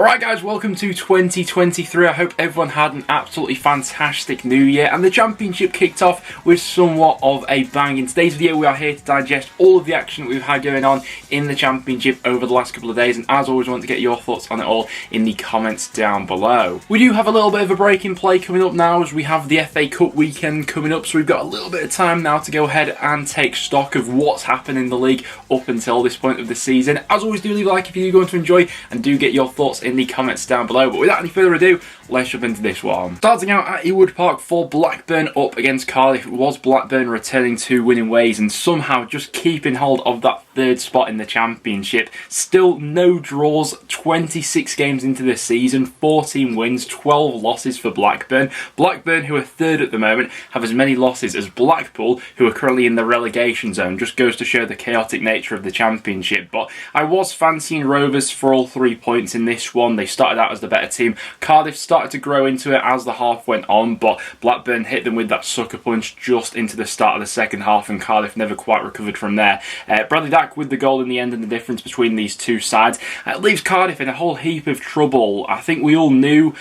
Alright guys, welcome to 2023. I hope everyone had an absolutely fantastic new year and the championship kicked off with somewhat of a bang. In today's video we are here to digest all of the action that we've had going on in the championship over the last couple of days, and as always I want to get your thoughts on it all in the comments down below. We do have a little bit of a break in play coming up now as we have the FA Cup weekend coming up, so we've got a little bit of time now to go ahead and take stock of what's happened in the league up until this point of the season. As always, do leave a like if you do go on to enjoy and do get your thoughts in the comments down below. But without any further ado, let's jump into this one. Starting out at Ewood Park for Blackburn up against Cardiff. It was Blackburn returning to winning ways and somehow just keeping hold of that third spot in the championship. Still no draws, 26 games into this season, 14 wins, 12 losses for Blackburn. Blackburn, who are third at the moment, have as many losses as Blackpool, who are currently in the relegation zone. Just goes to show the chaotic nature of the championship. But I was fancying Rovers for all 3 points in this one. They started out as the better team. Cardiff started to grow into it as the half went on, but Blackburn hit them with that sucker punch just into the start of the second half, and Cardiff never quite recovered from there. Bradley Dack with the goal in the end, and the difference between these two sides leaves Cardiff in a whole heap of trouble. I think we all knew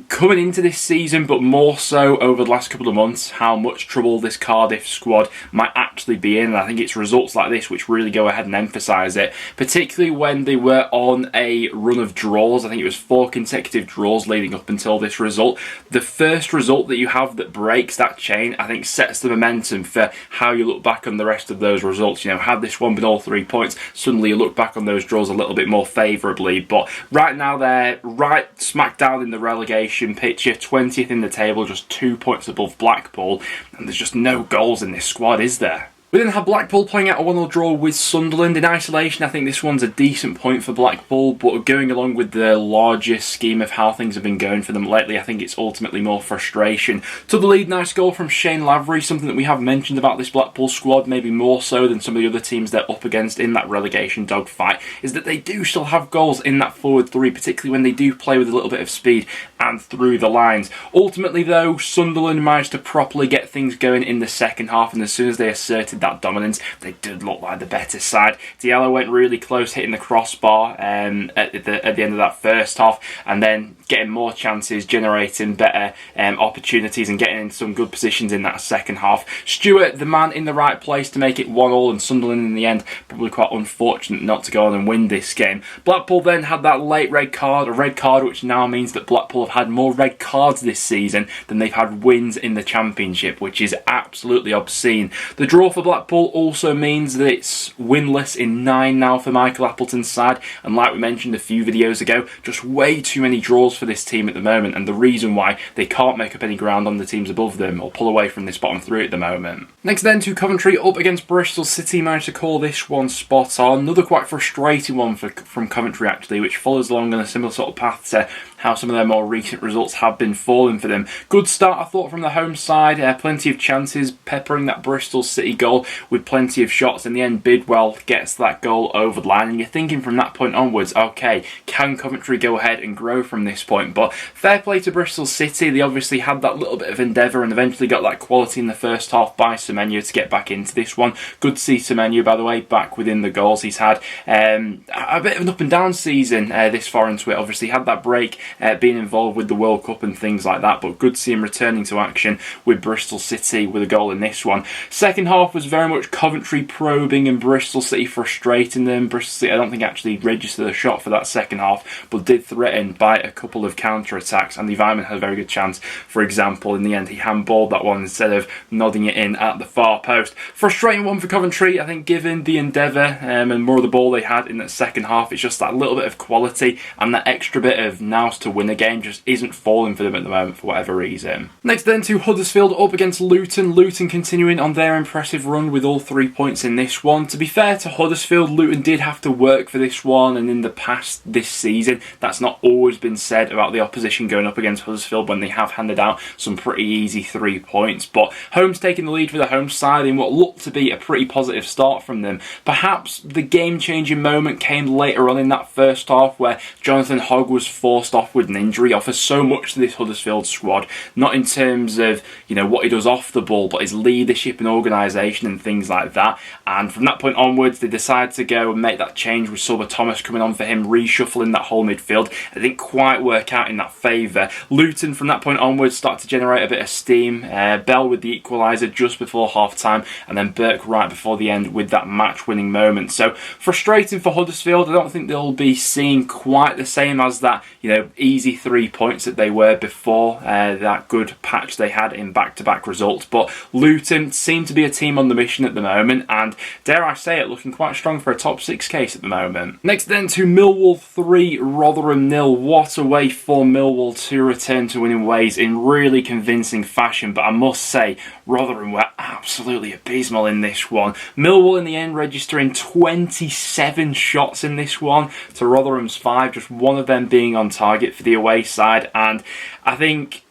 coming into this season, but more so over the last couple of months, how much trouble this Cardiff squad might actually be in, and I think it's results like this which really go ahead and emphasise it, particularly when they were on a run of draws. I think it was 4 consecutive draws leading up until this result. The first result that you have that breaks that chain, I think sets the momentum for how you look back on the rest of those results. You know, had this one been all 3 points, suddenly you look back on those draws a little bit more favourably, but right now they're right smack down in the relegation picture, 20th in the table, just 2 points above Blackpool, and there's just no goals in this squad, is there? We then have Blackpool playing out a 1-0 draw with Sunderland. In isolation, I think this one's a decent point for Blackpool, but going along with the larger scheme of how things have been going for them lately, I think it's ultimately more frustration. To the lead, nice goal from Shane Lavery, something that we have mentioned about this Blackpool squad, maybe more so than some of the other teams they're up against in that relegation dogfight, is that they do still have goals in that forward three, particularly when they do play with a little bit of speed and through the lines. Ultimately though, Sunderland managed to properly get things going in the second half, and as soon as they asserted that dominance, they did look like the better side. Diallo went really close, hitting the crossbar at the end of that first half, and then getting more chances, generating better opportunities and getting in some good positions in that second half. Stewart, the man in the right place to make it 1-1, and Sunderland in the end probably quite unfortunate not to go on and win this game. Blackpool then had that late red card, a red card which now means that Blackpool have had more red cards this season than they've had wins in the championship, which is absolutely obscene. The draw for Blackpool also means that it's winless in 9 now for Michael Appleton's side, and like we mentioned a few videos ago, just way too many draws for this team at the moment, and the reason why they can't make up any ground on the teams above them or pull away from this bottom 3 at the moment. Next then to Coventry up against Bristol City. Managed to call this one spot on. Another quite frustrating one from Coventry actually, which follows along on a similar sort of path to how some of their more recent results have been falling for them. Good start I thought from the home side, plenty of chances, peppering that Bristol City goal with plenty of shots. In the end, Bidwell gets that goal over the line, and you're thinking from that point onwards, okay, can Coventry go ahead and grow from this point? But fair play to Bristol City, they obviously had that little bit of endeavour and eventually got that quality in the first half by Semenyo to get back into this one. Good to see Semenyo, by the way, back within the goals. He's had a bit of an up and down season this far into it. Obviously had that break being involved with the World Cup and things like that, but good to see him returning to action with Bristol City with a goal in this one. Second half was very much Coventry probing and Bristol City frustrating them. Bristol City I don't think actually registered a shot for that second half, but did threaten by a couple of counter-attacks, and the Ivan had a very good chance. For example, in the end he handballed that one instead of nodding it in at the far post. Frustrating one for Coventry, I think, given the endeavour and more of the ball they had in that second half. It's just that little bit of quality and that extra bit of nous to win a game just isn't falling for them at the moment for whatever reason. Next then to Huddersfield up against Luton. Luton continuing on their impressive run with all 3 points in this one. To be fair to Huddersfield, Luton did have to work for this one, and in the past this season that's not always been said about the opposition going up against Huddersfield when they have handed out some pretty easy 3 points. But home's taking the lead for the home side in what looked to be a pretty positive start from them. Perhaps the game-changing moment came later on in that first half where Jonathan Hogg was forced off with an injury off offers so much to this Huddersfield squad, not in terms of, you know, what he does off the ball, but his leadership and organisation and things like that. And from that point onwards, they decided to go and make that change with Silver Thomas coming on for him, reshuffling that whole midfield. It didn't quite work out in that favour. Luton, from that point onwards, started to generate a bit of steam. Bell with the equaliser just before half-time, and then Burke right before the end with that match-winning moment. So, frustrating for Huddersfield. I don't think they'll be seeing quite the same as that, you know, easy 3 points that they were before that good patch they had in back-to-back results. But Luton seem to be a team on the mission at the moment, and dare I say it, looking quite strong for a top 6 case at the moment. Next then to Millwall 3, Rotherham 0. What a way for Millwall to return to winning ways in really convincing fashion, but I must say Rotherham were absolutely abysmal in this one. Millwall in the end registering 27 shots in this one to Rotherham's 5, just one of them being on target for the away side, and I think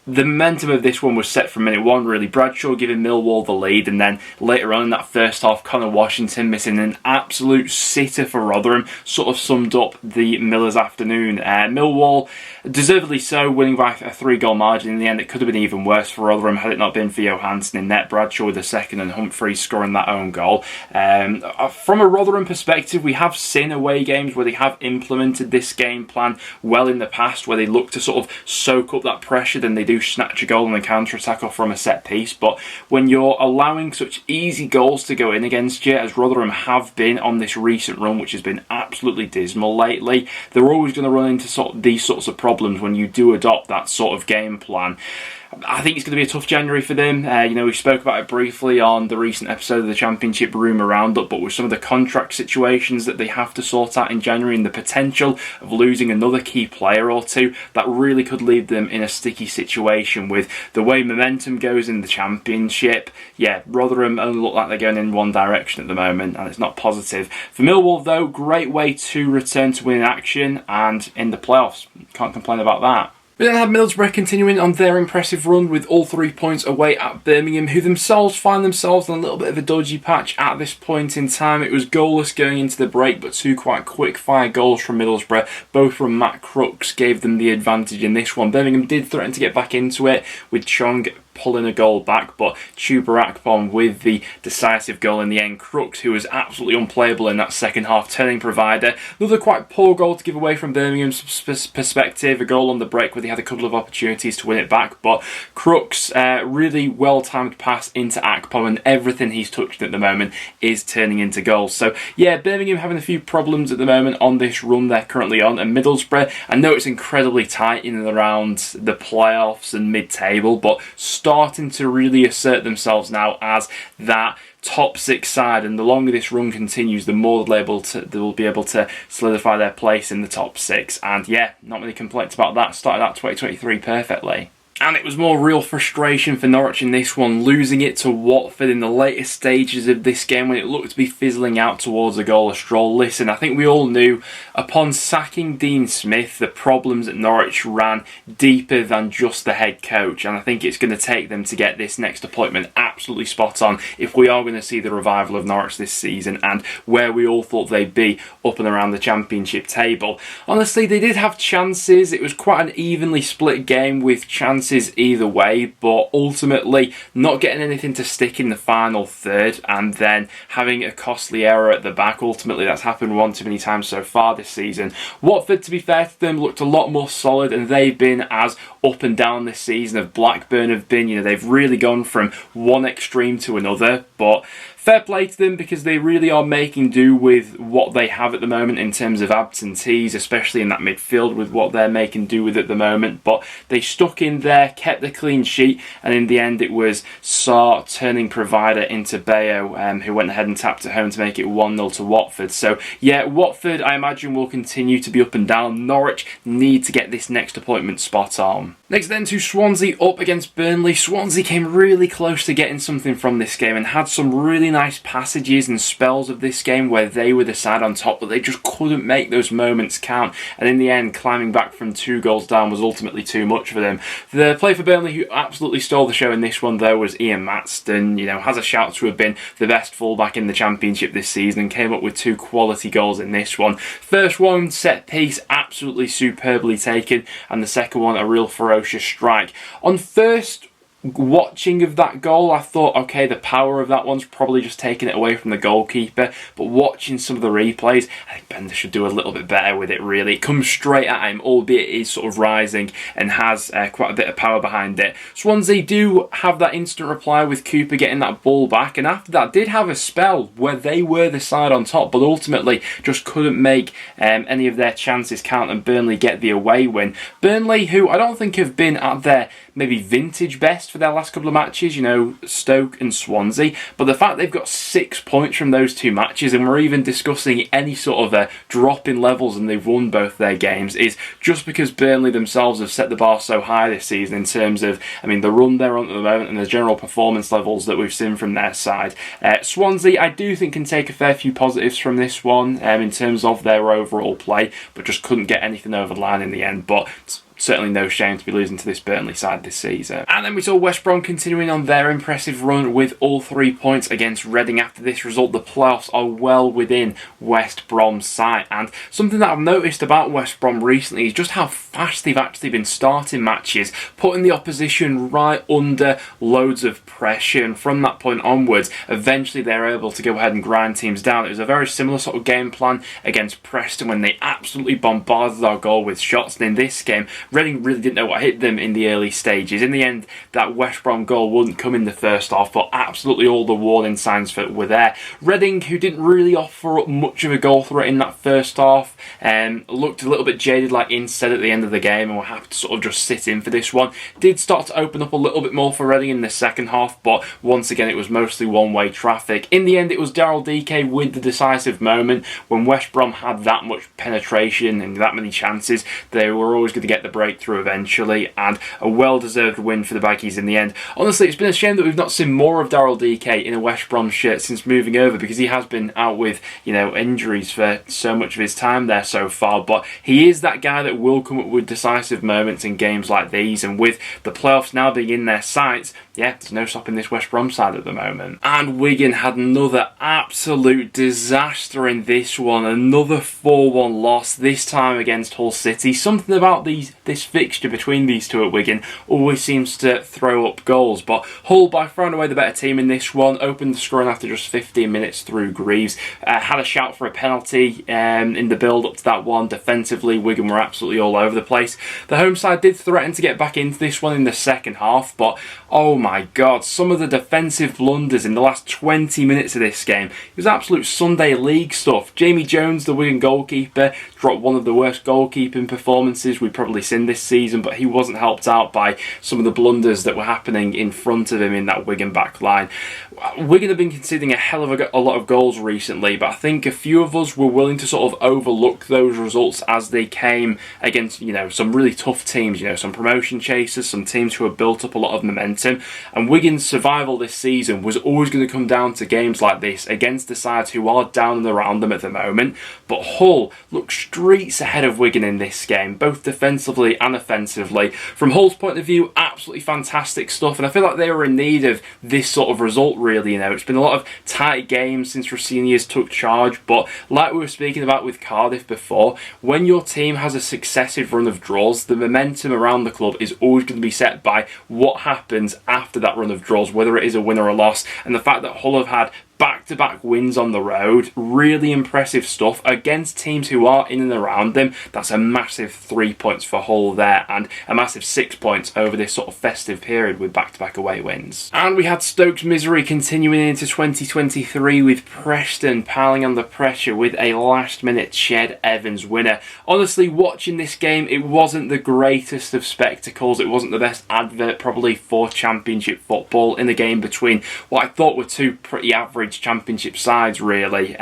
the momentum of this one was set from minute one, really. Bradshaw giving Millwall the lead, and then later on in that first half, Connor Washington missing an absolute sitter for Rotherham sort of summed up the Millers' afternoon. Millwall, deservedly so, winning by a 3-goal margin. In the end, it could have been even worse for Rotherham had it not been for Johansson in net. Bradshaw with the second and Humphreys scoring that own goal. From a Rotherham perspective, we have seen away games where they have implemented this game plan well in the past, where they look to sort of soak up that pressure, then they do snatch a goal on the counter-attack or from a set piece. But when you're allowing such easy goals to go in against you, as Rotherham have been on this recent run, which has been absolutely dismal lately, they're always going to run into these sorts of problems when you do adopt that sort of game plan. I think it's going to be a tough January for them. You know, we spoke about it briefly on the recent episode of the Championship Rumour Roundup, but with some of the contract situations that they have to sort out in January and the potential of losing another key player or two, that really could leave them in a sticky situation with the way momentum goes in the Championship. Yeah, Rotherham only look like they're going in one direction at the moment, and it's not positive. For Millwall, though, great way to return to winning action and in the playoffs. Can't complain about that. We then have Middlesbrough continuing on their impressive run with all 3 points away at Birmingham, who themselves find themselves in a little bit of a dodgy patch at this point in time. It was goalless going into the break, but 2 quite quick-fire goals from Middlesbrough, both from Matt Crooks, gave them the advantage in this one. Birmingham did threaten to get back into it, with Chong pulling a goal back, but Chuba Akpom with the decisive goal in the end. Crooks, who was absolutely unplayable in that second half, turning provider. Another quite poor goal to give away from Birmingham's perspective, a goal on the break where they had a couple of opportunities to win it back, but Crooks, really well-timed pass into Akpom, and everything he's touched at the moment is turning into goals. So yeah, Birmingham having a few problems at the moment on this run they're currently on, and Middlesbrough, I know it's incredibly tight in and around the playoffs and mid-table, but starting to really assert themselves now as that top 6 side, and the longer this run continues, the more they'll be able to solidify their place in the top 6. And yeah, not many complaints about that. Started out 2023 perfectly. And it was more real frustration for Norwich in this one, losing it to Watford in the later stages of this game when it looked to be fizzling out towards a goalless draw. Listen, I think we all knew upon sacking Dean Smith, the problems at Norwich ran deeper than just the head coach, and I think it's going to take them to get this next appointment absolutely spot on if we are going to see the revival of Norwich this season and where we all thought they'd be up and around the Championship table. Honestly, they did have chances. It was quite an evenly split game with chances either way, but ultimately not getting anything to stick in the final third, and then having a costly error at the back. Ultimately, that's happened one too many times so far this season. Watford, to be fair to them, looked a lot more solid, and they've been as up and down this season as Blackburn have been. You know, they've really gone from one extreme to another, but fair play to them because they really are making do with what they have at the moment in terms of absentees, especially in that midfield with what they're making do with at the moment. But they stuck in there, kept the clean sheet, and in the end it was Sarr turning provider into Bayo, who went ahead and tapped it home to make it 1-0 to Watford. So yeah, Watford I imagine will continue to be up and down. Norwich need to get this next appointment spot on. Next then to Swansea up against Burnley. Swansea came really close to getting something from this game and had some really nice nice passages and spells of this game where they were the side on top, but they just couldn't make those moments count. And in the end, climbing back from 2 goals down was ultimately too much for them. The player for Burnley who absolutely stole the show in this one, though, was Ian Matston. You know, has a shout to have been the best fullback in the Championship this season and came up with 2 quality goals in this one. First one, set piece, absolutely superbly taken, and the second one, a real ferocious strike. On first watching of that goal, I thought, okay, the power of that one's probably just taking it away from the goalkeeper, but watching some of the replays, I think Bender should do a little bit better with it, really. It comes straight at him, albeit he's sort of rising and has quite a bit of power behind it. Swansea do have that instant reply with Cooper getting that ball back, and after that did have a spell where they were the side on top, but ultimately just couldn't make any of their chances count, and Burnley get the away win. Burnley, who I don't think have been at their maybe vintage best for their last couple of matches, you know, Stoke and Swansea, but the fact they've got 6 points from those 2 matches, and we're even discussing any sort of a drop in levels and they've won both their games, is just because Burnley themselves have set the bar so high this season in terms of, I mean, the run they're on at the moment and the general performance levels that we've seen from their side. Swansea, I do think, can take a fair few positives from this one in terms of their overall play, but just couldn't get anything over the line in the end. But certainly no shame to be losing to this Burnley side this season. And then we saw West Brom continuing on their impressive run with all 3 points against Reading. After this result, the playoffs are well within West Brom's sight. And something that I've noticed about West Brom recently is just how fast they've actually been starting matches, putting the opposition right under loads of pressure, and from that point onwards, eventually they're able to go ahead and grind teams down. It was a very similar sort of game plan against Preston when they absolutely bombarded our goal with shots, and in this game, Reading really didn't know what hit them in the early stages. In the end, that West Brom goal wouldn't come in the first half, but absolutely all the warning signs for it were there. Reading, who didn't really offer up much of a goal threat in that first half, looked a little bit jaded, like Ince said at the end of the game, and were happy to sort of just sit in for this one. Did start to open up a little bit more for Reading in the second half, but once again it was mostly one-way traffic. In the end, it was Daryl Dike with the decisive moment. When West Brom had that much penetration and that many chances, they were always going to get the breakthrough eventually, and a well-deserved win for the Baggies in the end. Honestly, it's been a shame that we've not seen more of Daryl Dike in a West Brom shirt since moving over, because he has been out with, you know, injuries for so much of his time there so far, but he is that guy that will come up with decisive moments in games like these, and with the playoffs now being in their sights, yeah, there's no stopping this West Brom side at the moment. And Wigan had another absolute disaster in this one, another 4-1 loss, this time against Hull City. Something about this fixture between these two at Wigan always seems to throw up goals, but Hull by far and away the better team in this one, opened the scoring after just 15 minutes through Greaves, had a shout for a penalty in the build up to that one. Defensively, Wigan were absolutely all over the place. The home side did threaten to get back into this one in the second half, but oh my god, some of the defensive blunders in the last 20 minutes of this game, it was absolute Sunday League stuff. Jamie Jones, the Wigan goalkeeper, dropped one of the worst goalkeeping performances we've probably seen this season, but he wasn't helped out by some of the blunders that were happening in front of him in that Wigan back line. Wigan have been conceding a hell of a lot of goals recently, but I think a few of us were willing to sort of overlook those results as they came against, you know, some really tough teams, you know, some promotion chasers, some teams who have built up a lot of momentum. And Wigan's survival this season was always going to come down to games like this against the sides who are down and around them at the moment. But Hull looked streets ahead of Wigan in this game, both defensively and offensively. From Hull's point of view, absolutely fantastic stuff, and I feel like they were in need of this sort of result, really. You know, it's been a lot of tight games since Rossini's took charge, but like we were speaking about with Cardiff before, when your team has a successive run of draws, the momentum around the club is always going to be set by what happens after that run of draws, whether it is a win or a loss. And the fact that Hull have had back-to-back wins on the road, really impressive stuff against teams who are in and around them. That's a massive 3 points for Hull there, and a massive 6 points over this sort of festive period with back-to-back away wins. And we had Stoke's misery continuing into 2023 with Preston piling on the pressure with a last-minute Ched Evans winner. Honestly, watching this game, it wasn't the greatest of spectacles. It wasn't the best advert probably for Championship football in the game between what I thought were two pretty average Championship sides, really.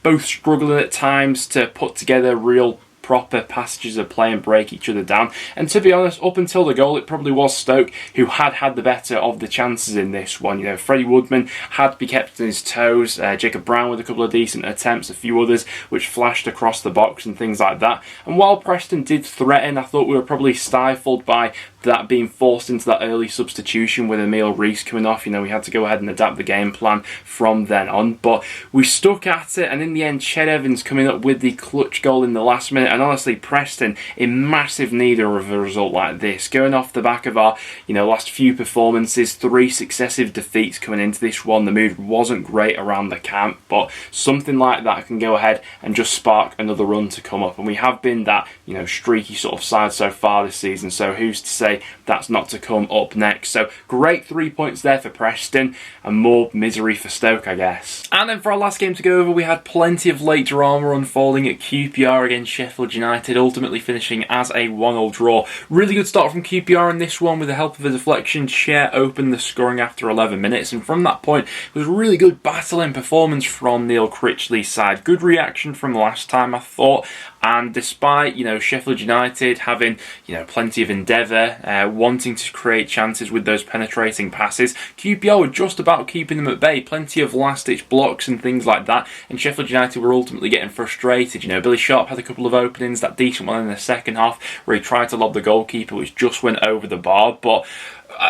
Both struggling at times to put together real proper passages of play and break each other down. And to be honest, up until the goal, it probably was Stoke who had the better of the chances in this one. You know, Freddie Woodman had to be kept on his toes. Jacob Brown with a couple of decent attempts, a few others which flashed across the box and things like that. And while Preston did threaten, I thought we were probably stifled by that being forced into that early substitution with Emile Reece coming off. You know, we had to go ahead and adapt the game plan from then on. But we stuck at it, and in the end, Ched Evans coming up with the clutch goal in the last minute. And honestly, Preston in massive need of a result like this. Going off the back of our, last few performances, 3 successive defeats coming into this one. The mood wasn't great around the camp, but something like that can go ahead and just spark another run to come up. And we have been that, streaky sort of side so far this season. So who's to say that's not to come up next? So great 3 points there for Preston and more misery for Stoke, I guess. And then for our last game to go over, we had plenty of late drama unfolding at QPR against Sheffield United, ultimately finishing as a 1-1 draw. Really good start from QPR in this one with the help of a deflection. Sheff opened the scoring after 11 minutes, and from that point it was a really good battling performance from Neil Critchley's side. Good reaction from last time, I thought. And despite, Sheffield United having, plenty of endeavour, wanting to create chances with those penetrating passes, QPR were just about keeping them at bay. Plenty of last-ditch blocks and things like that. And Sheffield United were ultimately getting frustrated. Billy Sharp had a couple of openings, that decent one in the second half, where he tried to lob the goalkeeper, which just went over the bar. But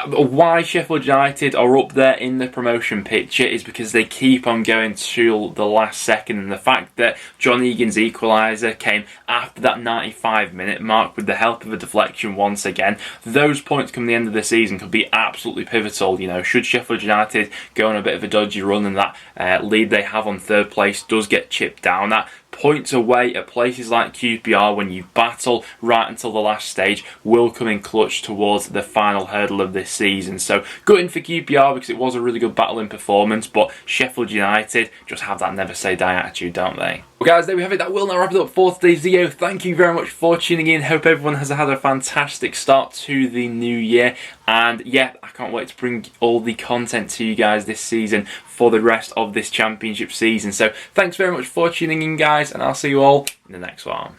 why Sheffield United are up there in the promotion picture is because they keep on going to the last second, and the fact that John Egan's equaliser came after that 95-minute mark with the help of a deflection once again. Those points come the end of the season could be absolutely pivotal. Should Sheffield United go on a bit of a dodgy run and that lead they have on third place does get chipped down, that points away at places like QPR when you battle right until the last stage will come in clutch towards the final hurdle of this season. So gutting for QPR because it was a really good battling performance, but Sheffield United just have that never say die attitude, don't they? Well guys, there we have it. That will now wrap it up for today's video. Thank you very much for tuning in. Hope everyone has had a fantastic start to the new year. And yeah, I can't wait to bring all the content to you guys this season for the rest of this championship season. So thanks very much for tuning in, guys, and I'll see you all in the next one.